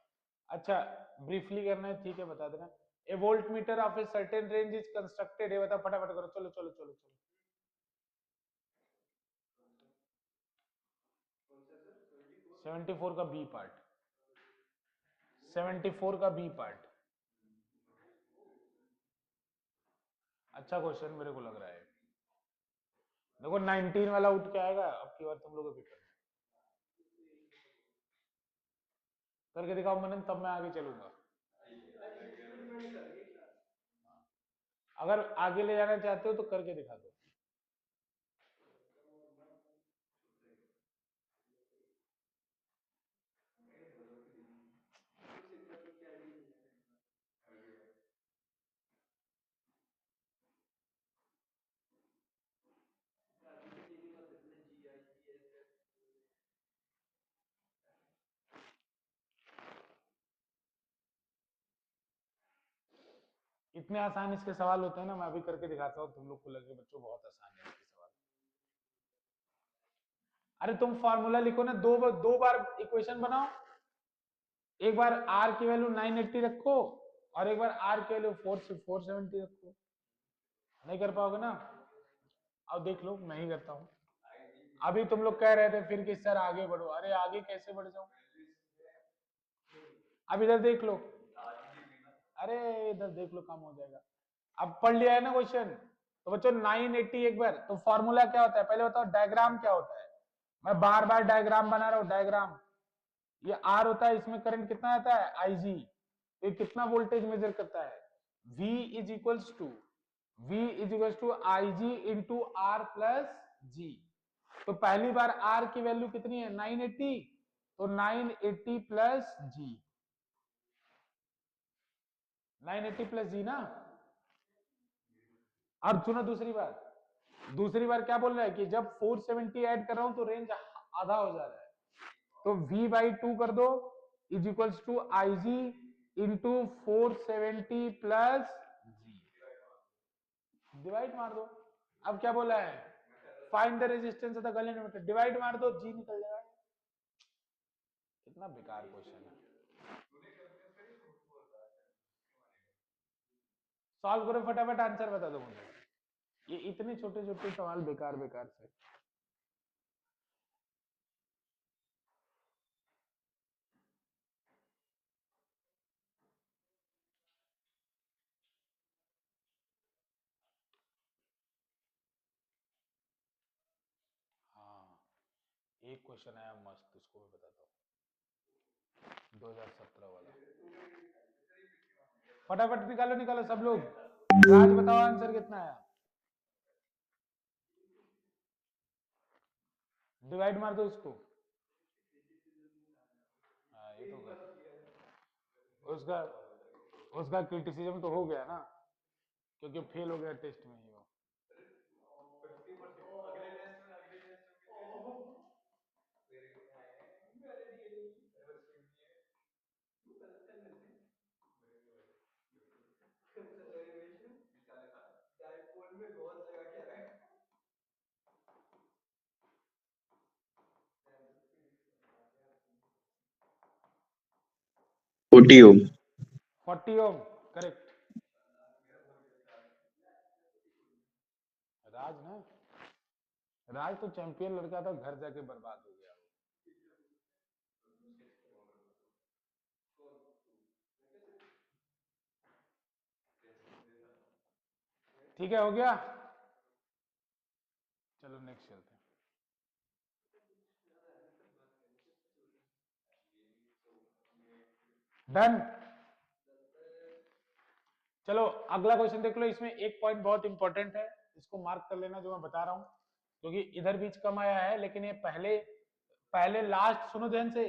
अच्छा ब्रीफली करना है, ठीक है बता देना। A voltmeter of a certain range is constructed, ये बता फटाफट करो, चलो चलो चलो चलो। 74 का बी पार्ट, 74 का बी पार्ट, अच्छा क्वेश्चन मेरे को लग रहा है। देखो 19 वाला उठ के आएगा, अब की बार तुम लोगों को भी करके दिखाओ मनन, तब मैं आगे चलूंगा। अगर आगे ले जाना चाहते हो तो करके दिखा दो। इतने आसान इसके सवाल होते हैं ना, मैं अभी करके दिखाता हूँ, तुम लोग को लगे बच्चों बहुत आसान है इसके सवाल। अरे तुम फॉर्मूला लिखो ना, दो बार इक्वेशन बनाओ, एक बार आर की वैल्यू 980 रखो और एक बार आर की वैल्यू 470 रखो। नहीं कर पाओगे ना, अब देख लो मैं ही करता हूँ। अभी तुम लोग कह रहे थे फिर कि सर आगे बढ़ो, अरे आगे कैसे बढ़ जाऊं, अब इधर देख लो, अरे इधर देख लो काम हो जाएगा। अब पढ़ लिया है ना क्वेश्चन, तो बच्चों 980 एक बार, तो फॉर्मूला क्या होता है पहले बताओ, डायग्राम क्या होता है, मैं बार बार डायग्राम बना रहा हूं, डायग्राम। ये आर होता है, इसमें करंट कितना आता है आईजी, ये कितना वोल्टेज मेजर करता है, V is equals to I G into R plus G. तो पहली बार आर की वैल्यू कितनी है 980, तो 980 प्लस जी, 980 प्लस जी ना। और सुनो दूसरी बार क्या बोल रहा है कि जब 470 ऐड कर रहा हूं तो रेंज आधा हो जा रहा है, तो V/2 कर दो is equals to I G into 470 plus G, divide मार दो। अब क्या बोला है, find the resistance of the galvanometer, divide मार दो, जी निकल जाएगा। कितना बेकार क्वेश्चन है, सॉल्व करो फटाफट, आंसर बता दो मुझे। ये इतने छोटे छोटे सवाल बेकार बेकार से। हाँ एक क्वेश्चन आया मस्त, उसको मैं बताता हूँ, 2017 वाला, फटाफट निकालो निकालो सब लोग, राज बताओ आंसर कितना आया, डिवाइड मार दो इसको। हाँ ये तो उसका उसका क्रिटिसिज्म तो हो गया ना, क्योंकि फेल हो गया टेस्ट में ही वो। Forty ohm. 40 ओम करेक्ट, राज ना, राज तो चैंपियन लड़का था, घर जाके बर्बाद हो गया। ठीक है हो गया, चलो नेक्स्ट चलते हैं। डन, चलो अगला क्वेश्चन देख लो, इसमें एक पॉइंट बहुत इंपॉर्टेंट है, इसको मार्क कर लेना जो मैं बता रहा हूं, क्योंकि इधर बीच कम आया है, लेकिन ये पहले पहले लास्ट सुनो ध्यान से,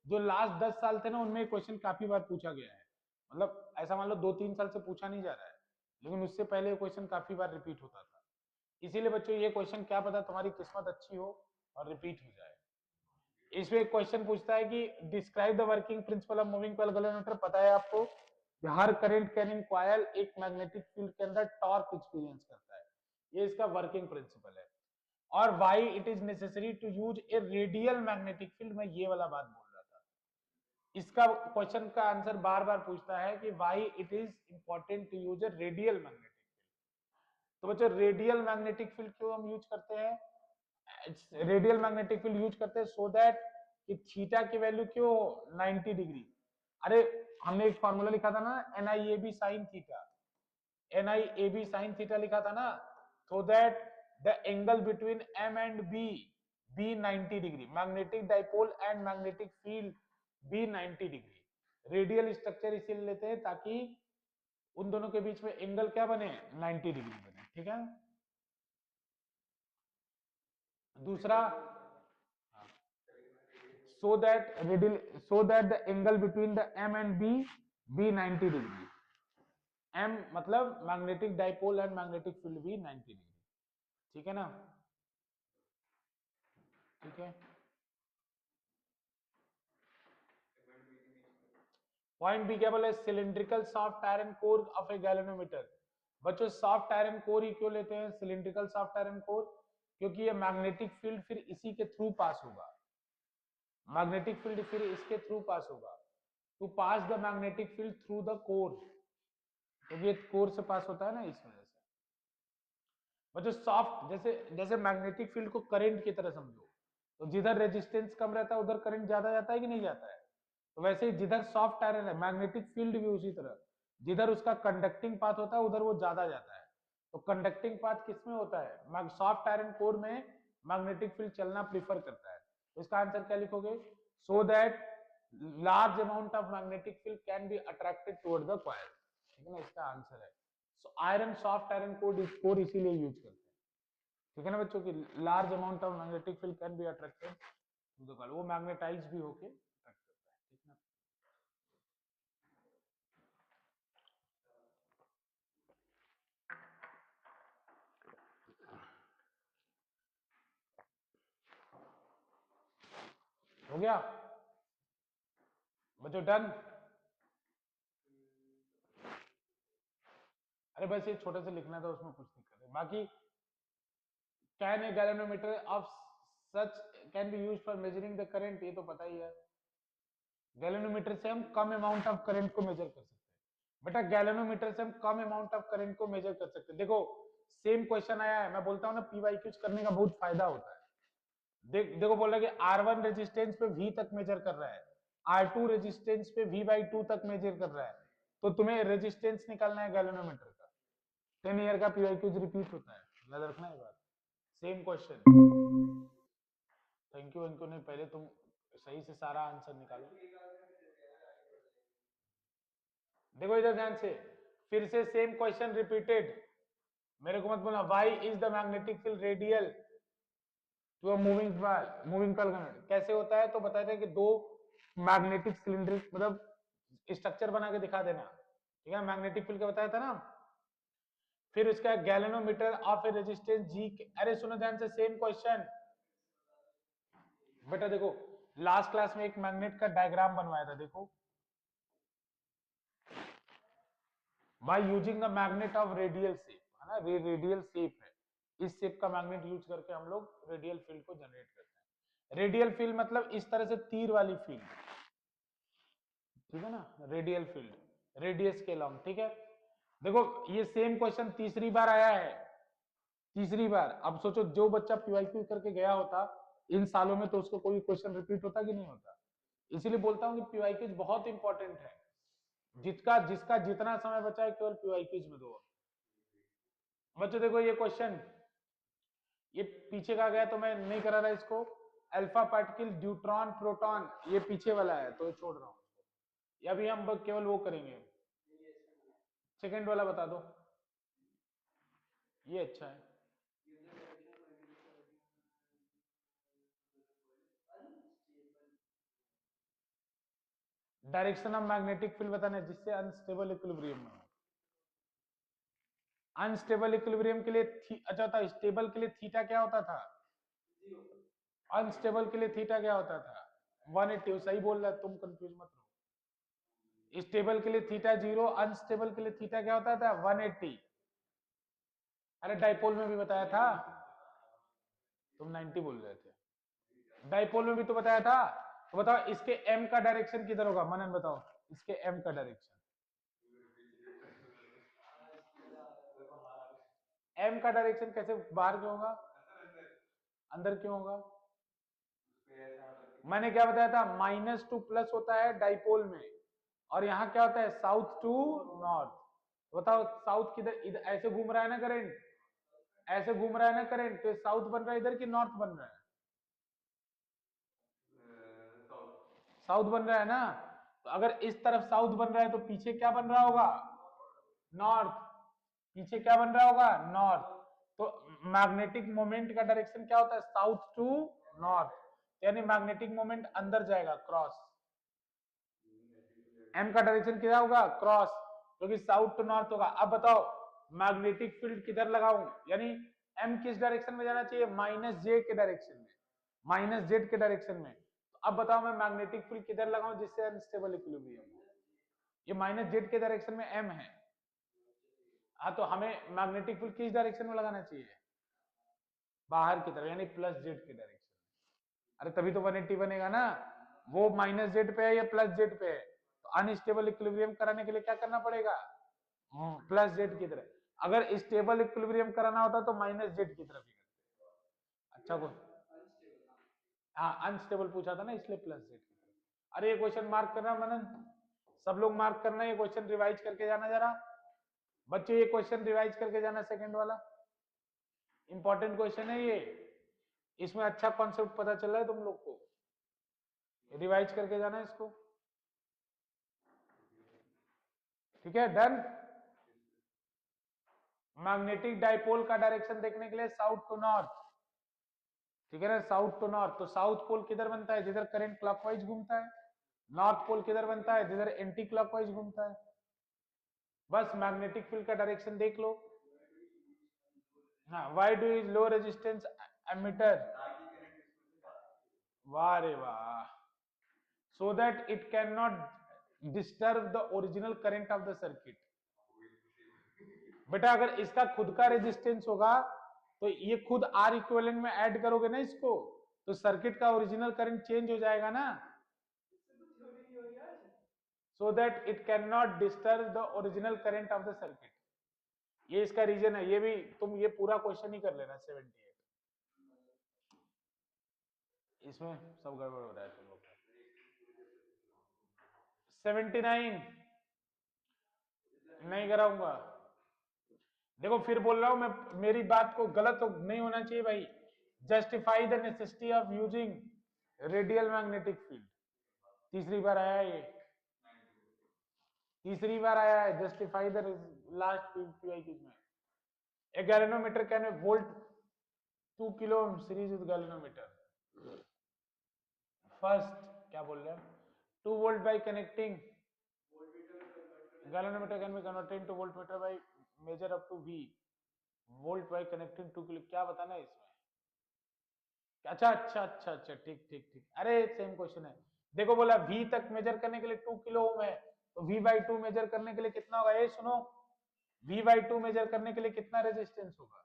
जो लास्ट 10 साल थे ना उनमें क्वेश्चन काफी बार पूछा गया है, मतलब ऐसा मान लो 2-3 साल से पूछा नहीं जा रहा है, लेकिन उससे पहले क्वेश्चन काफी बार रिपीट होता था। इसीलिए बच्चों ये क्वेश्चन क्या पता तुम्हारी किस्मत अच्छी हो और रिपीट हो जाए। इसमें एक क्वेश्चन पूछता है कि describe the working principle of moving coil galvanometer. पता है आपको कि हर करंट कैरिंग कॉइल एक मैग्नेटिक फील्ड के अंदर टॉर्क एक्सपीरियंस करता है, ये इसका वर्किंग प्रिंसिपल है। और why it is necessary to use a radial magnetic field, मैं ये वाला बात बोल रहा था। इसका क्वेश्चन का आंसर बार बार पूछता है कि why it is important to use a radial magnetic field. तो बच्चों रेडियल मैग्नेटिक फील्ड क्यों हम यूज करते हैं? रेडियल मैग्नेटिक फील्ड यूज करते हैं सो दैट कि थीटा की वैल्यू क्यों 90 डिग्री। अरे हमने एक फॉर्मूला लिखा था ना, NIAB sine theta, NIAB sine theta लिखा था ना, so that the angle between M and B 90 degree, magnetic dipole and magnetic field B 90 degree. Radial structure इसीलिए लेते हैं ताकि उन दोनों के बीच में एंगल क्या बने, 90 डिग्री बने, ठीक है। दूसरा so that the angle between the M and B be 90 degree। M मतलब magnetic dipole and magnetic field भी 90 डिग्री, ठीक है ना, ठीक है। पॉइंट बी क्या बोले, cylindrical soft iron core of A galvanometer. बच्चों सॉफ्ट आयरन कोर ही क्यों लेते हैं, सिलिंड्रिकल सॉफ्ट आयरन कोर, क्योंकि ये मैग्नेटिक फील्ड फिर इसी के थ्रू पास होगा, मैग्नेटिक फील्ड फिर इसके थ्रू पास होगा, to pass the magnetic field through the core, तो ये कोर से पास होता है ना, इस वजह से। बच्चों सॉफ्ट, जैसे जैसे मैग्नेटिक फील्ड को करंट की तरह समझो, तो जिधर रेजिस्टेंस कम रहता है उधर करंट ज्यादा जाता है कि नहीं जाता है, तो वैसे ही जिधर सॉफ्ट आयरन है मैग्नेटिक फील्ड भी उसी तरह, जिधर उसका कंडक्टिंग पाथ होता है उधर वो ज्यादा जाता है। तो कंडक्टिंग पाथ किसमें होता है, सॉफ्ट आयरन कोर में मैग्नेटिक फील्ड चलना प्रीफर करता है। तो इसका आंसर क्या लिखोगे, so that large amount of magnetic field can be attracted toward the coil, ठीक है ना, इसका आंसर है। आयरन सॉफ्ट आयरन कोर इसीलिए यूज करते हैं, ठीक है ना बच्चों की, large amount of magnetic field can be attracted to the coil, वो मैग्नेटाइज भी होके अट्रैक्ट करता है, ठीक ना। हो गया बच्चों, डन। अरे बस ये छोटे से लिखना था, उसमें कुछ दिक्कत है बाकी। Can a galvanometer of such can be used for measuring the current, ये तो पता ही है, गैल्वेनोमीटर से हम कम अमाउंट ऑफ करंट को मेजर कर सकते हैं। बेटा गैल्वेनोमीटर से हम कम अमाउंट ऑफ करंट को मेजर कर सकते हैं। देखो सेम क्वेश्चन आया है, मैं बोलता हूँ ना पीवाईक्यूज करने का बहुत फायदा होता है। देखो बोल रहा है कि R1 रेजिस्टेंस पे V तक मेजर कर रहा है, R2 रेजिस्टेंस पे V/2 तक मेजर कर रहा है, तो तुम्हें रेजिस्टेंस निकालना है गैल्वेनोमीटर का। 10 ईयर का पीवाईक्यूज रिपीट होता है, याद रखना ये बात। सेम क्वेश्चन, थैंक यू नहीं, पहले तुम सही से सारा आंसर निकालो। देखो इधर ध्यान से, फिर से सेम क्वेश्चन रिपीटेड, मेरे को मत बोलना why is the magnetic field radial to a moving coil. कैसे होता है तो बताते हैं कि दो मैग्नेटिक सिलेंडर मतलब स्ट्रक्चर बना के दिखा देना, ठीक है, मैग्नेटिक फील्ड का बताया था ना। फिर उसका गैल्वेनोमीटर ऑफ ए रेजिस्टेंस जी, अरे सुनो ध्यान से, सेम क्वेश्चन बेटा। देखो लास्ट क्लास में एक मैग्नेट का डायग्राम बनवाया था, देखो by using the magnet of radial shape, है ना, रेडियल शेप है, इस शेप का मैग्नेट यूज करके हम लोग रेडियल फील्ड को जनरेट करते हैं। रेडियल फील्ड मतलब इस तरह से तीर वाली फील्ड, ठीक है ना, रेडियल फील्ड रेडियस के लॉन्ग, ठीक है। देखो ये सेम क्वेश्चन तीसरी बार आया है, तीसरी बार। अब सोचो जो बच्चा पीवाईक्यू करके गया होता इन सालों में, तो उसको कोई क्वेश्चन रिपीट होता कि नहीं होता। इसीलिए बोलता हूं कि पीवाईक्यूज बहुत इंपॉर्टेंट है, जिसका जिसका जितना समय बचा है केवल पीवाईक्यूज में दो। बच्चों देखो ये क्वेश्चन, ये पीछे का गया तो मैं नहीं करा रहा इसको, अल्फा पार्टिकल ड्यूट्रॉन प्रोटॉन, ये पीछे वाला है तो छोड़ रहा हूं, या भी हम केवल वो करेंगे। सेकंड वाला बता दो, ये अच्छा है। डायरेक्शन ऑफ मैग्नेटिक फील्ड बताना है जिससे अनस्टेबल इक्विलिब्रियम में हो। अनस्टेबल इक्विलिब्रियम के लिए अच्छा होता है, स्टेबल के लिए थीटा क्या होता था, अनस्टेबल के लिए थीटा क्या होता था 180, सही बोल रहा है, तुम कंफ्यूज मत रहो। स्टेबल के लिए थीटा 0, अनस्टेबल के लिए थीटा क्या होता था 180। अरे डाइपोल में भी बताया था, तुम 90 बोल रहे थे, डाइपोल में भी तो बताया था। तो बताओ इसके एम का डायरेक्शन किधर होगा, मनन बताओ इसके एम का डायरेक्शन, एम का डायरेक्शन कैसे बाहर क्यों होगा, अंदर क्यों होगा? मैंने क्या बताया था, -2 प्लस होता है डाइपोल में, और यहाँ क्या होता है साउथ टू नॉर्थ। बताओ साउथ किधर, इधर ऐसे घूम रहा है ना करंट, ऐसे घूम रहा है ना करंट, तो साउथ बन रहा है इधर कि नॉर्थ बन रहा है? साउथ बन रहा है ना। तो अगर इस तरफ साउथ बन रहा है तो पीछे क्या बन रहा होगा, नॉर्थ। पीछे क्या बन रहा होगा, नॉर्थ। तो मैग्नेटिक मोमेंट का डायरेक्शन क्या होता है, साउथ टू नॉर्थ, यानी मैग्नेटिक मोमेंट अंदर जाएगा क्रॉस। एम का डायरेक्शन क्या होगा, क्रॉस, क्योंकि साउथ टू नॉर्थ होगा। अब बताओ मैग्नेटिक फील्ड किधर लगाऊं, यानी एम किस डायरेक्शन में जाना चाहिए, -z के डायरेक्शन में, -z के डायरेक्शन में। तो अब बताओ मैं मैग्नेटिक फील्ड किधर लगाऊं जिससे अनस्टेबल इक्विलिब्रियम हो, ये -z के डायरेक्शन में एम है। हाँ तो हमें मैग्नेटिक फील्ड किस डायरेक्शन में लगाना चाहिए, बाहर की तरफ, यानी +z के डायरेक्शन में। अरे तभी तो 180 बनेगा ना, वो -z पे है या +z पे है, तो अनस्टेबल इक्विलिब्रियम कराने के लिए क्या करना पड़ेगा, +z की तरफ। अगर स्टेबल इक्विलिब्रियम कराना होता तो -z की तरफ ही करते। अच्छा को हाँ अनस्टेबल पूछा था ना, इसलिए +z की तरफ। अरे ये क्वेश्चन मार्क करना मनन, सब लोग मार्क करना, ये क्वेश्चन रिवाइज करके जाना जरा बच्चे, ये क्वेश्चन रिवाइज करके जाना, सेकंड वाला इंपॉर्टेंट क्वेश्चन है ये, इसमें अच्छा कॉन्सेप्ट पता चल रहा है तुम लोग को, रिवाइज करके जाना इसको, ठीक है डन। मैग्नेटिक डाइपोल का डायरेक्शन देखने के लिए साउथ टू नॉर्थ, ठीक है ना, साउथ टू नॉर्थ। तो साउथ पोल किधर बनता है, जिधर करंट क्लॉकवाइज घूमता है। नॉर्थ पोल किधर बनता है, जिधर एंटी क्लॉकवाइज घूमता है। बस मैग्नेटिक फील्ड का डायरेक्शन देख लो। हाँ, why do is low resistance emitter, वाह रे वाह, so that it cannot disturb the original current of the circuit। बेटा अगर इसका खुद का रेजिस्टेंस होगा तो ये खुद आर इक्विवेलेंट में ऐड करोगे ना इसको, तो सर्किट का ओरिजिनल करंट चेंज हो जाएगा ना, so that it cannot disturb the original current of the circuit। ये इसका रीजन है, ये भी तुम ये पूरा क्वेश्चन ही कर लेना 78, इसमें सब गड़बड़ हो रहा है तुम लोग का। 79 नहीं कराऊंगा, देखो फिर बोल रहा हूं मैं, मेरी बात को गलत तो नहीं होना चाहिए भाई। Justify the necessity of using radial magnetic field, तीसरी बार आया है ये, तीसरी बार आया है जस्टिफाई द लास्ट पीआई किस में। A galvanometer can volt 2 kilo series with galvanometer, first क्या बोल रहे हैं, 2 volt by connecting galvanometer can be converted into voltmeter by measure up to V volt by connecting 2 kilo, क्या बताना है इसमें। अच्छा अच्छा अच्छा अच्छा, ठीक ठीक ठीक, अरे सेम क्वेश्चन है। देखो बोला V तक मेजर करने के लिए 2 किलो ओम है, तो V/2 मेजर करने के लिए कितना होगा, ये सुनो, V/2 मेजर करने के लिए कितना रेजिस्टेंस होगा,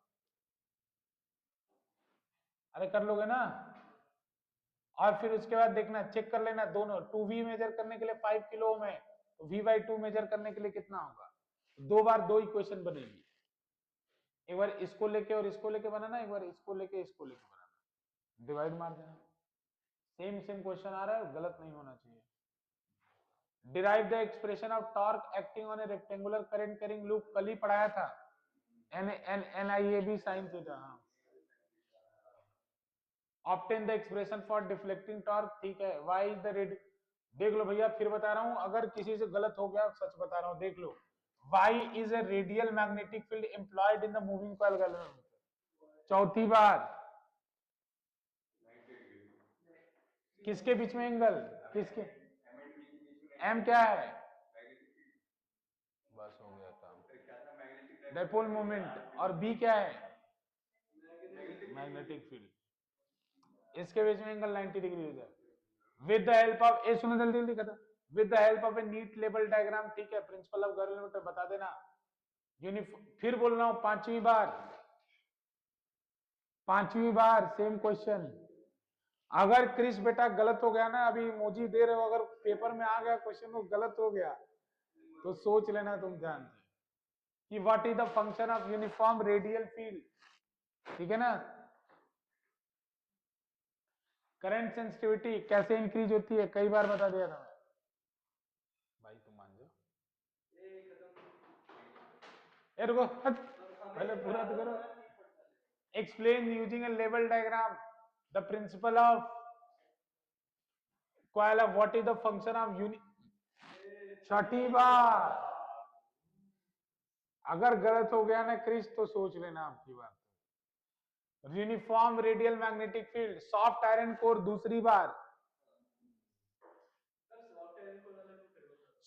अरे कर लोगे ना। और फिर उसके बाद देखना, चेक कर लेना दोनों, 2V मेजर करने के लिए 5 किलो ओम है, तो V/2 मेजर करने के लिए कितना होगा। दो बार दो इक्वेशन बनेगी, एक बार इसको लेके और इसको लेके बनाना, एक बार इसको लेके इसको लेके बनाना, डिवाइड मार देना। सेम सेम क्वेश्चन आ रहा है, गलत नहीं होना चाहिए। Derive the expression of torque acting on A rectangular current carrying loop, कल ही पढ़ाया था, NIAB sin थीटा। हाँ, obtain the expression for deflecting torque, ठीक है, वाई इज द रेड, देख लो भैया फिर बता रहा हूं, अगर किसी से गलत हो गया सच बता रहा हूं, देख लो, Y is a radial magnetic field employed in the moving coil galvanometer, चौथी बार, किसके बीच में एंगल, किसके, एम क्या है, बस हो गया काम, डाइपोल मोमेंट, और बी क्या है, मैग्नेटिक फील्ड। इसके बीच में एंगल 90 डिग्री हो जाए with the help of a, सुनो जल्दी जल्दी खत्म, with the help of a neat लेवल डायग्राम, ठीक है, प्रिंसिपल ऑफ गैलोरीमीटर बता देना। फिर बोल रहा हूं पांचवी बार सेम क्वेश्चन। अगर क्रिस बेटा गलत हो गया ना, अभी इमोजी दे रहे हो, अगर पेपर में आ गया क्वेश्चन वो गलत हो गया तो सोच लेना तुम ध्यान से कि what is the function of uniform radial field, ठीक है ना। करंट सेंसिटिविटी कैसे इंक्रीज होती है, कई बार बता दिया था मैं, भाई तुम मान जाओ। ए रुको हट, पहले पूरा तो करो। एक्सप्लेन यूजिंग ए लेवल diagram the principle of coil of what is the function of छठी बार। अगर गलत हो गया ना क्रिस तो सोच लेना आपकी बात। Uniform radial magnetic field, soft iron core दूसरी बार।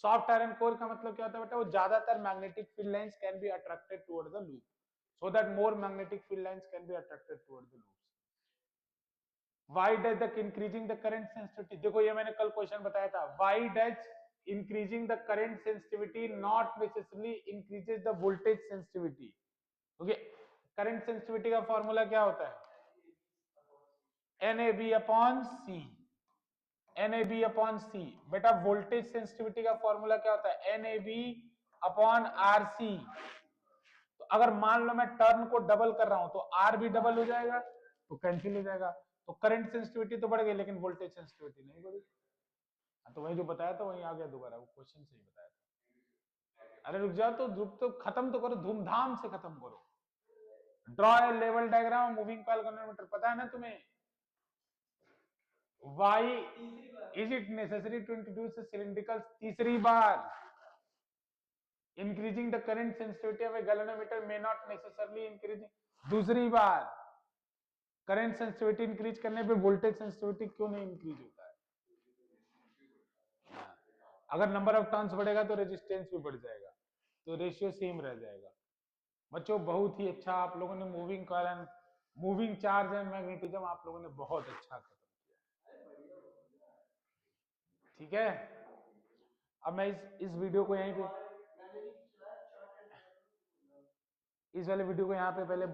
सॉफ्ट आयरन कोर का मतलब क्या होता है बेटा, वो ज्यादातर magnetic field lines can be attracted toward the loop, so that more magnetic field lines can be attracted toward the loop. Why does the increasing the current sensitivity, देखो ये मैंने कल क्वेश्चन बताया था, why does increasing the current sensitivity not necessarily increases the voltage sensitivity? Okay, current sensitivity का फॉर्मूला क्या होता है, NAB upon C, NAB upon C। बेटा वोल्टेज सेंसिटिविटी का फॉर्मूला क्या होता है, NAB अपॉन RC। तो अगर मान लो मैं टर्न को डबल कर रहा हूं तो R भी डबल हो जाएगा, तो कैंसिल हो जाएगा, तो करंट सेंसिटिविटी तो बढ़ गई लेकिन वोल्टेज सेंसिटिविटी नहीं बढ़ी। तो वही जो बताया था वही आ गया दोबारा, वो क्वेश्चन से ही बताया था। अरे रुक जाओ तो खत्म तो करो, धूमधाम से खत्म करो। ड्रॉ ए लेवल डायग्राम मूविंग कॉइल गैल्वेनोमीटर, पता है ना तुम्हें। Why is it necessary to introduce a cylindrical, तीसरी बार। Increasing the current sensitivity of a galvanometer may not necessarily increasing, दूसरी बार। करंट सेंसिटिविटी इंक्रीज करने पे वोल्टेज सेंसिटिविटी क्यों नहीं इंक्रीज होता है। अगर नंबर ऑफ टर्न्स बढ़ेगा तो रेजिस्टेंस भी बढ़ जाएगा, तो रेशियो सेम रह जाएगा। बच्चों बहुत ही अच्छा आप लोगों ने moving coil and moving charge and magnetism आप लोगों ने बहुत अच्छा खत्म किया, ठीक है। अब मैं इस वीडियो को यहीं पे, इस वाले वीडियो को यहाँ पे पहले